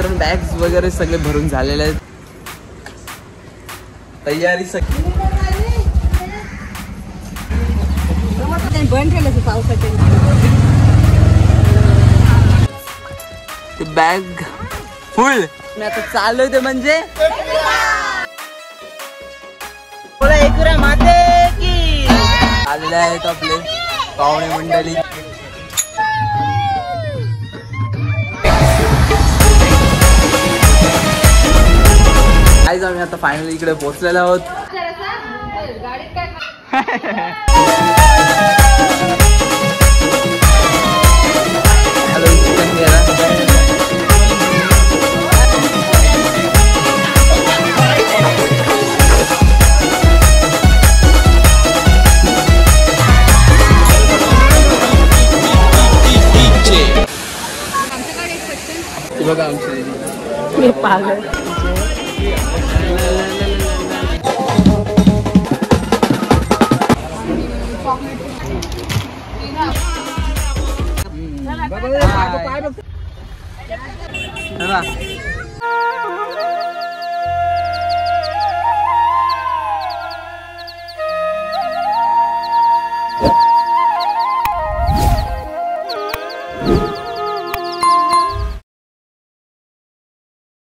मित्रांनो बॅग्स वगैरे सगळे भरून झालेले आहेत. तयारी सगळी बंद केलं पावसाचे. बॅग फुल. मी आता चालू होते म्हणजे आलेले आहेत आपले पाहुणे मंडळी. आज आम्ही आता फायनली इकडे पोहोचलेलो आहोत. बघा आमचे पागल.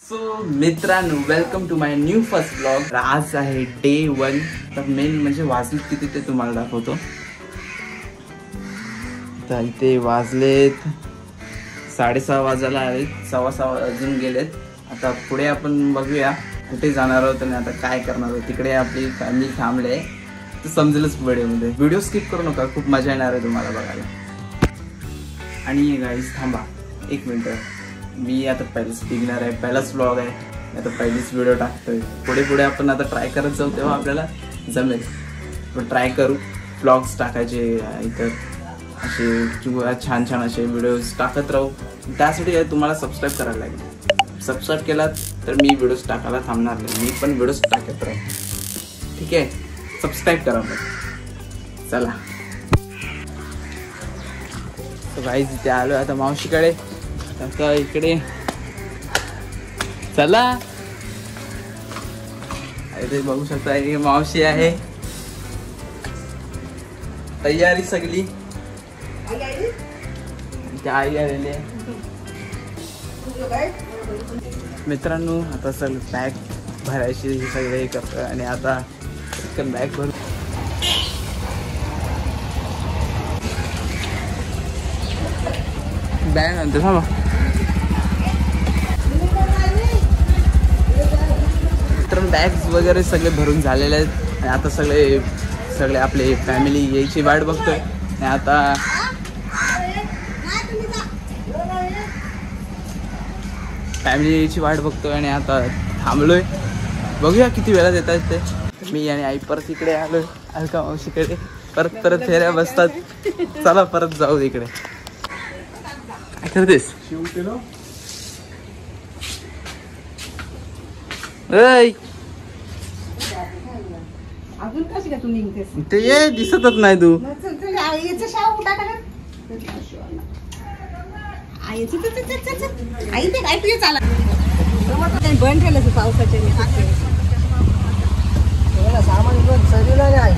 सो मित्रांनो welcome to my new first blog. आज आहे डे 1. तर मेन म्हणजे वाजलेत किती ते तुम्हाला दाखवतो. तर इथे वाजलेत 6:30 वाजायला आलेत. 6:15 वाजून गेलेत. आता पुढे आपण बघूया कुठे जाणार आहोत आणि आता काय करणार आहोत. तिकडे आपली फॅमिली थांबले तर समजेलच व्हिडिओमध्ये. व्हिडिओ स्किप करू नका, खूप मजा येणार आहे तुम्हाला बघायला. आणि गाईज थांबा 1 मिनिट. मी आता पहिलेच निघणार आहे, पहिलाच व्लॉग आहे. आता पहिलीच व्हिडिओ टाकतोय. पुढे पुढे आपण आता ट्राय करत जाऊ तेव्हा आपल्याला जमेल. पण ट्राय करू व्लॉग्स टाकायचे इतर असे किंवा छान छान असे व्हिडिओज टाकत राहू. त्यासाठी तुम्हाला सबस्क्राईब करायला लागेल. सबस्क्राईब केलात तर मी व्हिडिओज टाकायला थांबणार नाही. मी पण व्हिडिओज टाकत राहू. ठीक आहे, सबस्क्राईब करा मग. चला गाईज इथे आलो आता मावशीकडे. आता इकडे चला. इथे बघू शकता ही मावशी आहे. तयारी सगळी आई आलेली आहे. मित्रांनो आता सगळं बॅग भरायची हे सगळे हे करतोय आणि आता बॅग भरू. बॅग आणते थांबा. मित्रांनो बॅग्स वगैरे सगळे भरून झालेले आहेत आणि आता सगळे आपले फॅमिली यायची वाट बघतोय. आणि आता फॅमिली यायची वाट बघतोय आणि आता थांबलोय. बघूया किती वेळात येत आहेत ते. मी आणि आई परत इकडे आलोय अलका मावशीकडे. परत फेऱ्या बसतात. चला परत जाऊ इकडे. काय करतेस? अजून कशी का तू निघतेस? ते ये दिसतच नाही तू. बंद केलं पावसाचे. सामान सरीला नाही.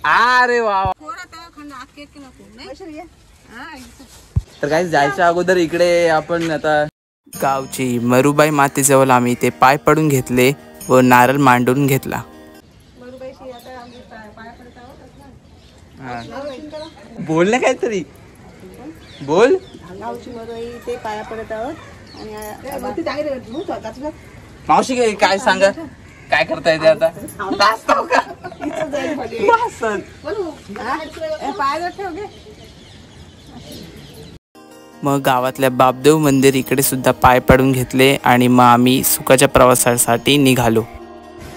अरे वा. तर काही जायच्या अगोदर इकडे आपण आता गावची मरुबाई मातेजवळ आम्ही ते पाय पडून घेतले व नारळ मांडून घेतला. बोल ना काहीतरी बोल. गावची मरुबाई ते पाया पडत आहोत. मावशी काय सांगा काय करता येते आता. मग गावातल्या बापदेव मंदिर इकडे सुद्धा पाय पडून घेतले आणि मग आम्ही सुखाच्या प्रवासासाठी निघालो.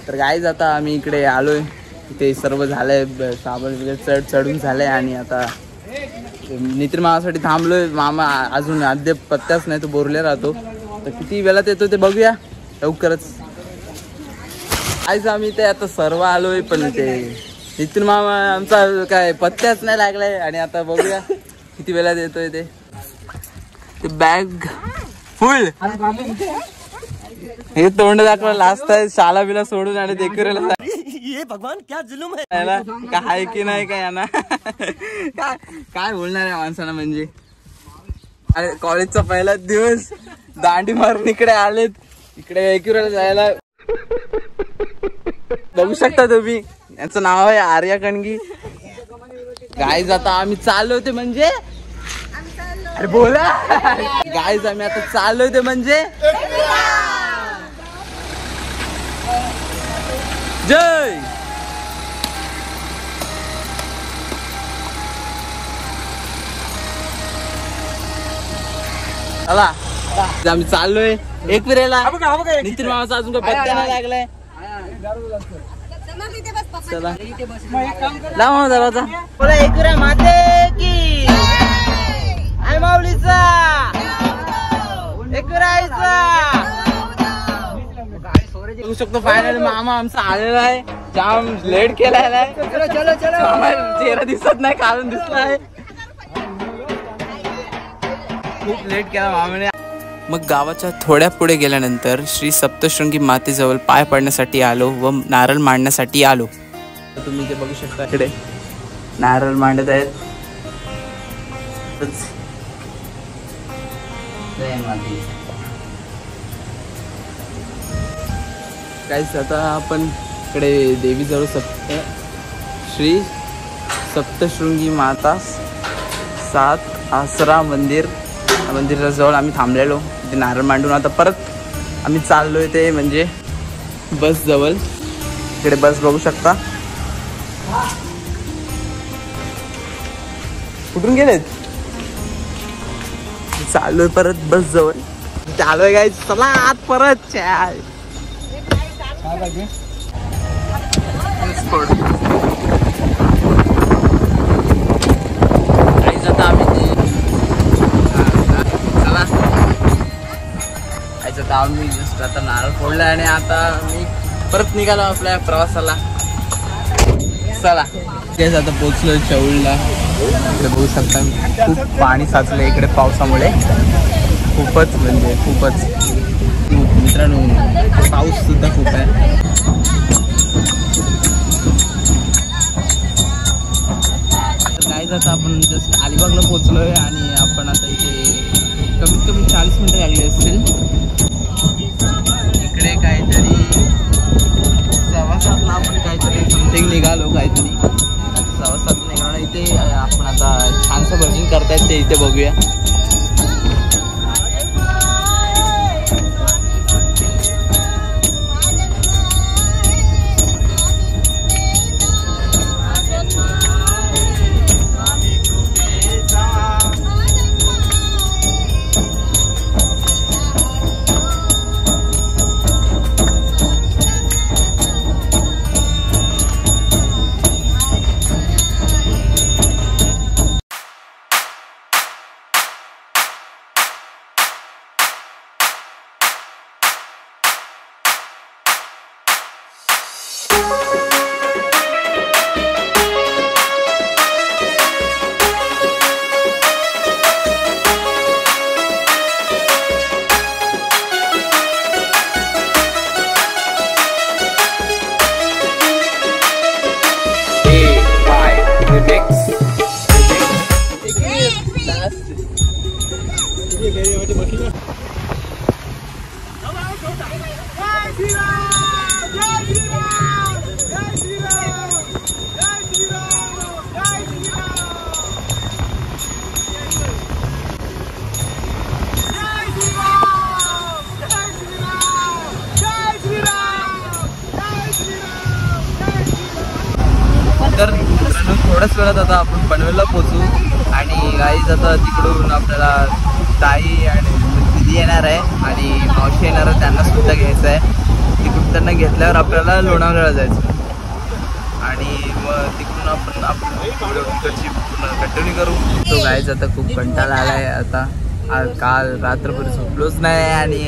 तर गाईज आता आम्ही इकडे आलोय. इथे सर्व झालंय, साबण वगैरे चढून झालंय आणि आता नितीन मामासाठी थांबलोय. मामा अजून अद्याप पत्त्याच नाही, तो बोरले राहतो. तर किती वेळात येतो ते बघूया लवकरच. आज आम्ही ते आता सर्व आलोय पण ते इथून मामा आमचा काय पत्त्याच नाही लागलाय आणि आता बघूया किती वेळात येतोय ते बॅग फुल हे तोंड दाखवा लास्ट आहे शाला बिला सोडून आणि देखरेला भगवान क्या जुलूम आहे काय की नाही काय ना काय बोलणार आहे माणसाला म्हणजे अरे कॉलेजचा पहिला दिवस दांडी मारून इकडे आलेत इकडे एकविराला जायला बघू शकता तुम्ही यांचं नाव आहे आर्या कणगी गाईज आता आम्ही चाललो होते म्हणजे अरे बोला गाईज आम्ही आता चाललो होते म्हणजे जय चला आम्ही चाललोय एक फिरायला नितीन मामाचा अजून काही पत्ता नाही लागलाय चला लावा दरवाजा बोला एकविरा माते की आय माऊलीचा एकविरायचा बघू शकतो फायनली मामा आमचा आलेला आहे जाम लेट केलेला आहे चेहरा दिसत नाही कारण दिसलाय खूप लेट केला मामाने मग गावाच्या थोड्या पुढे गेल्यानंतर श्री सप्तशृंगी मातेजवळ पाय पडण्यासाठी आलो व नारळ मांडण्यासाठी आलो तुम्ही ते बघू शकता इकडे नारळ मांडत आहेत काहीच आता आपण इकडे देवीजवळ श्री सप्तशृंगी माता 7 आसरा मंदिराजवळ आम्ही थांबलेलो ते नारळ मांडून आता परत आम्ही चाललोय ते म्हणजे बस जवळ इकडे बस बघू शकता कुठून गेलेत चाललोय परत बस जवळ चालूय काय चला आत परत आता आम्ही आम्ही जस्ट आता नारळ फोडला आणि आता मी परत निघालो आपल्या प्रवासाला चला तेच आता पोचलो चौलला इकडे बघू शकता खूप पाणी साचलं इकडे पावसामुळे खूपच म्हणजे खूपच मित्रांनो पाऊस सुद्धा खूप आहे गाईज आता आपण जस्ट अलिबागला पोचलोय आणि आपण आता इथे कमीत कमी 40 मिनिटं लागली असतील इकडे काहीतरी 7:15 आपण काहीतरी समथिंग निघालो काहीतरी 7:15 निघालो इथे आपण आता छानसं भजन करतायत ते इथे बघूया तर थोड्याच वेळात आता आपण पनवेलला पोहोचू आणि गाईज आता तिकडून आपल्याला ताई आणि दिदी येणार आहे आणि मावशी येणार आहे त्यांना सुद्धा घ्यायचं आहे तिकडून त्यांना घेतल्यावर आपल्याला लोणावळ्याला जायचं आणि मग तिकडून आपण इकडची कंटिन्यू करू तो गाईज आता खूप कंटाळा आला आहे आता काल रात्रभर झोपलोच नाही आणि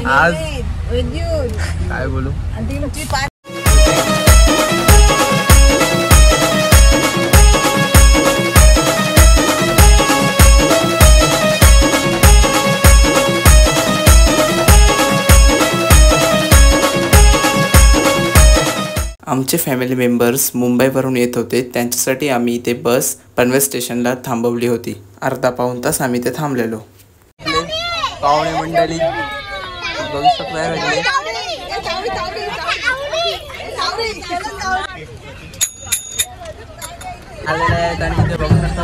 आज काय बोलू आमचे फॅमिली मेंबर्स मुंबईवरून येत होते, त्यांच्यासाठी आम्ही इथे बस पनवेल स्टेशनला थांबवली होती. अर्धा पाऊण तास आम्ही इथे थांबलेलो. पाहुणे मंडळी बघू शकता आलेले आहेत आणि इथे बघू शकता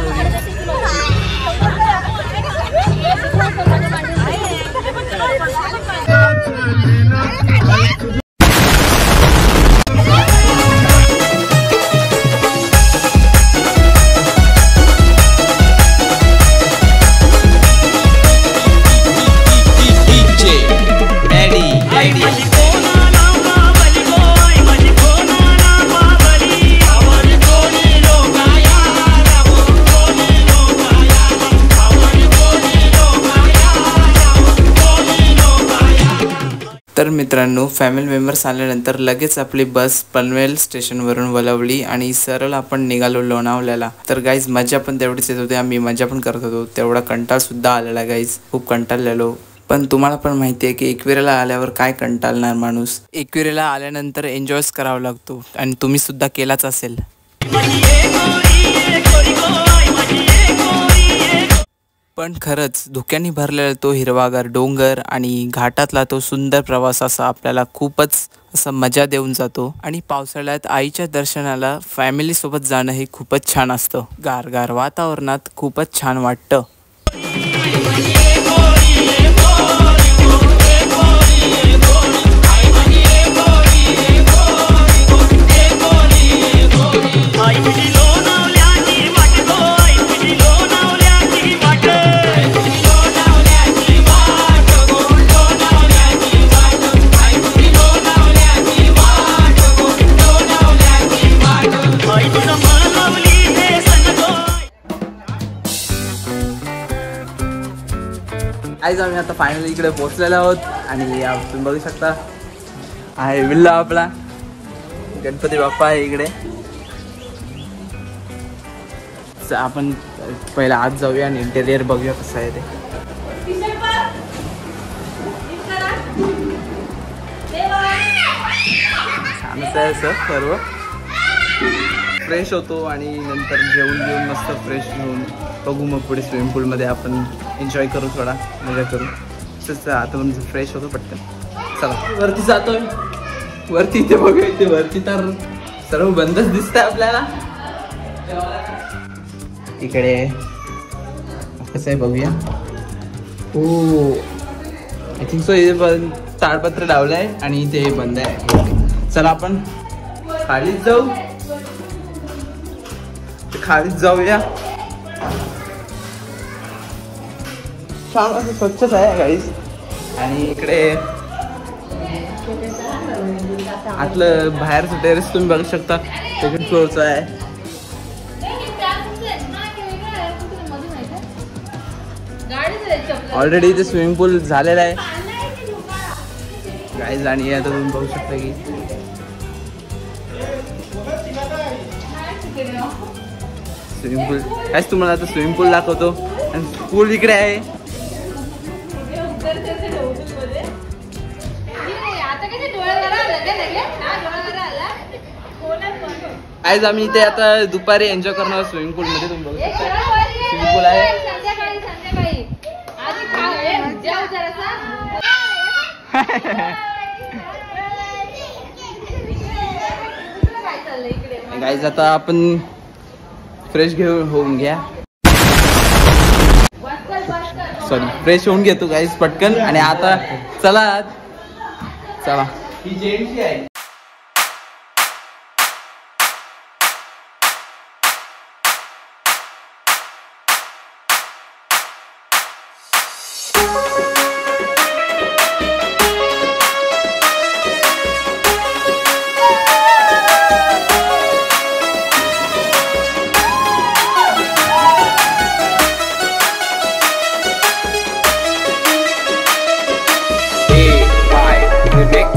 तर मित्रांनो, फॅमिली मेंबर्स आल्यानंतर लगेच आपली बस पनवेल स्टेशनवरून वळवली आणि सरळ आपण निघालो लोणावळ्याला. तर गाईज मजा पण तेवढीच येत होती, आम्ही मजा पण करत होतो. तेवढा कंटाळ सुद्धा आलेला गाईज, खूप कंटाळलेलो. पण तुम्हाला पण माहिती आहे की एकविरेला आल्यावर काय कंटाळणार माणूस. एकविरेला आल्यानंतर एन्जॉयच करावा लागतो आणि तुम्ही सुद्धा केलाच असेल. पण खरंच धुक्याने भरलेला तो हिरवागार डोंगर आणि घाटातला तो सुंदर प्रवास असा आपल्याला खूपच असं मजा देऊन जातो. आणि पावसाळ्यात आईच्या दर्शनाला फॅमिली सोबत जाणं हे खूपच छान असतं. गारगार वातावरणात खूपच छान वाटतं. आज आम्ही आता फायनली इकडे पोहोचलेलो आहोत आणि तुम्ही बघू शकता आहे विल्ला आपला गणपती बाप्पा आहे इकडे. आपण पहिला आत जाऊया आणि इंटेरियर बघूया कसं आहे ते. छानच आहे असं सर्व. फ्रेश होतो आणि नंतर जेवून मस्त फ्रेश होऊन बघू मग पुढे स्विमिंग पूलमध्ये आपण एन्जॉय करू, थोडा मजा करू. तसंच आता म्हणजे फ्रेश होतो पटकन. चला वरती जातोय. वरती इथे बघूया, इथे वरती तर सर्व बंदच दिसतंय आपल्याला. इकडे कसं आहे बघूया. हो आय थिंक सो इथे पण ताडपत्र लावलंय आणि इथे बंद आहे. चला आपण खालीच जाऊ, खालीच जाऊया. छान असं स्वच्छच आहे गाईज. आणि इकडे आतलं बाहेरचं टेरेस तुम्ही बघू शकता, सेकंड फ्लोअरचं आहे. ऑलरेडी इथे स्विमिंग पूल झालेला आहे गाईज. आणि आता तुम्ही बघू शकता की स्विमिंग पूल काहीच तुम्हाला आता स्विमिंग पूल दाखवतो. आणि पूल इकडे आहे. आज आम्ही इथे आता दुपारी एन्जॉय करणार स्विमिंग पूल मध्ये. तुम्ही बघू शकता स्विमिंग पूल आहे. गाईज आता आपण फ्रेश होऊन घ्या. सॉरी फ्रेश होऊन घेतो गाईज पटकन. आणि आता चला चला ही जेंट्सची आहे. Remix.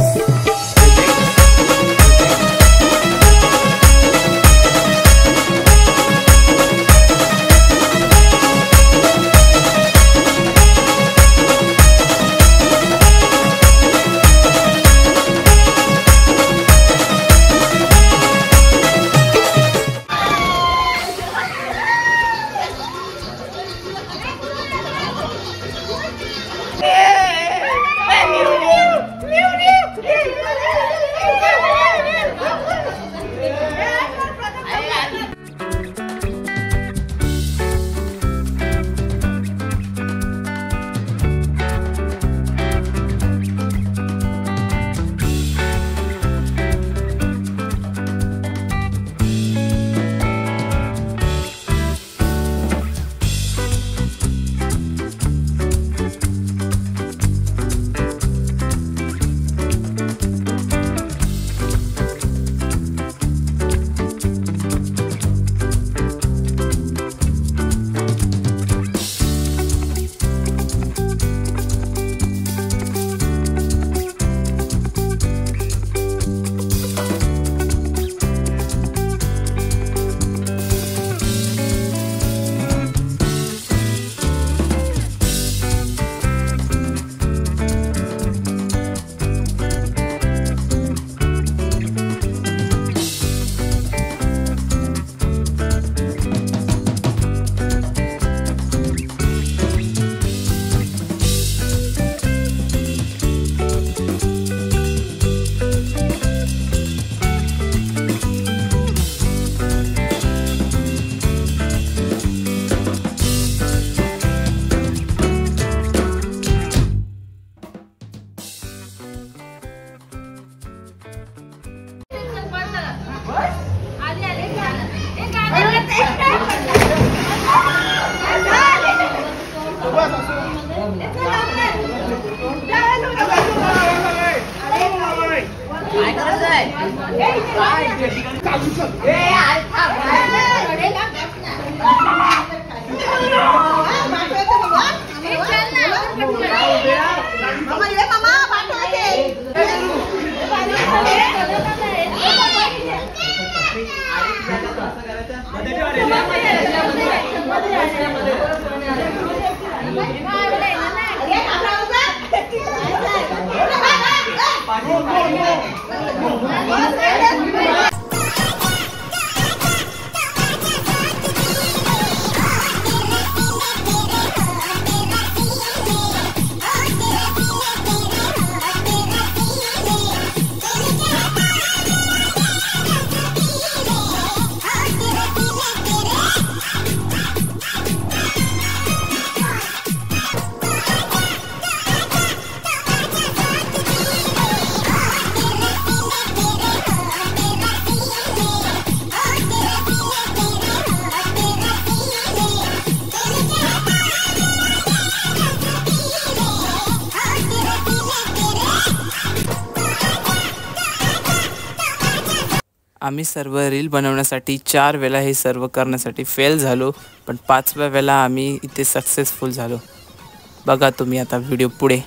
आम्ही सर्व रील बनवण्यासाठी 4 वेळा हे सर्व करण्यासाठी फेल झालो, पण 5व्या वेळा आम्ही इथे सक्सेसफुल झालो. बघा तुम्ही आता व्हिडिओ पुढे.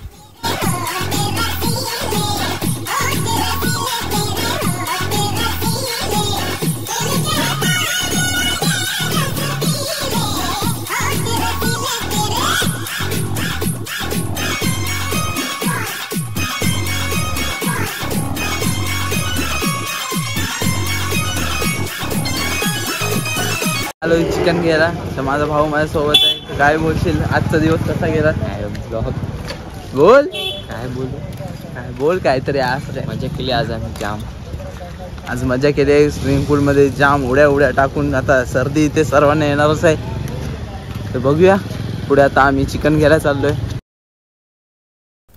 हॅलो, चिकन गेला तर माझा भाऊ माझ्यासोबत आहे. काय बोलशील, आजचा दिवस कसा गेला? बोल काय बोल काहीतरी. आज मजा केली आज आम्ही जाम. आज मजा केली स्विमिंग पूलमध्ये जाम उड्या टाकून. आता सर्दी इथे सर्वांना येणारच आहे, तर बघूया पुढे. आता आम्ही चिकन घ्यायला चाललोय.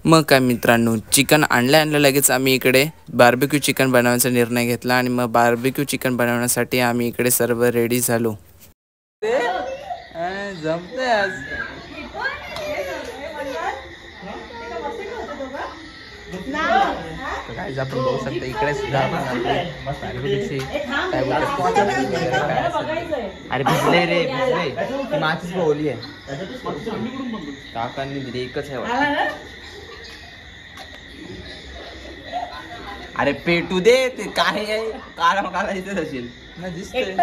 मग काय मित्रांनो, चिकन आणल्या लगेच आम्ही इकडे बार्बेक्यू चिकन बनवण्याचा निर्णय घेतला. आणि मग बार्बेक्यू चिकन बनवण्यासाठी आम्ही इकडे सर्व रेडी झालो. जमतंय आज. काय आपण बघू शकतो इकडे सुद्धा अरे भिजले रे, भिजले. माचीच ओली आहे, काकांनी दिली एकच आहे. अरे पेटू दे, ते काय आहे, काला इथेच असेल ना, दिसतंय.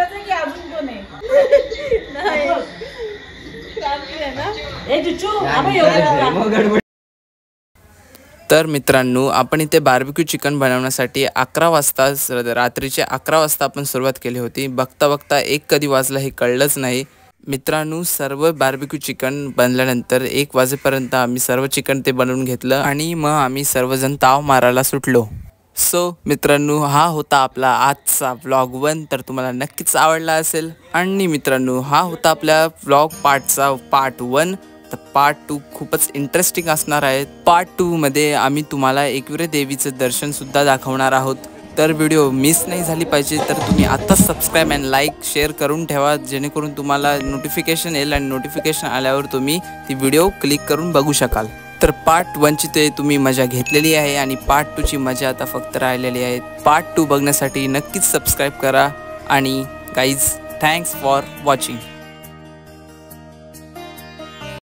तर मित्रांनो, आपण इथे बार्बेक्यू चिकन बनवण्यासाठी 11 वाजता, रात्रीचे 11 वाजता आपण सुरुवात केली होती. बघता बघता 1 कधी वाजला हे कळलंच नाही. मित्रांनो, सर्व बार्बेक्यू चिकन बनल्यानंतर 1 वाजेपर्यंत आम्ही सर्व चिकन ते बनवून घेतलं आणि मग आम्ही सर्वजण ताव मारायला सुटलो. सो मित्रांनो, हा होता आपला आजचा व्लॉग 1. तर तुम्हाला नक्कीच आवडला असेल. आणि मित्रांनो, हा होता आपल्या व्लॉग पार्ट 1. तर पार्ट 2 खूपच इंटरेस्टिंग असणार आहे. पार्ट 2 मध्ये आम्ही तुम्हाला एकविरा देवीचं दर्शन सुद्धा दाखवणार आहोत. तर व्हिडिओ मिस नाही झाली पाहिजे तर तुम्ही आत्ताच सबस्क्राईब अँड लाईक शेअर करून ठेवा, जेणेकरून तुम्हाला नोटिफिकेशन येईल आणि नोटिफिकेशन आल्यावर तुम्ही ती व्हिडिओ क्लिक करून बघू शकाल. तर पार्ट 1ची ते तुम्ही मजा घेतलेली आहे आणि पार्ट 2ची मजा आता फक्त राहिलेली आहे. पार्ट 2 बघण्यासाठी नक्कीच सबस्क्राईब करा. आणि गाईज, थँक्स फॉर वॉचिंग.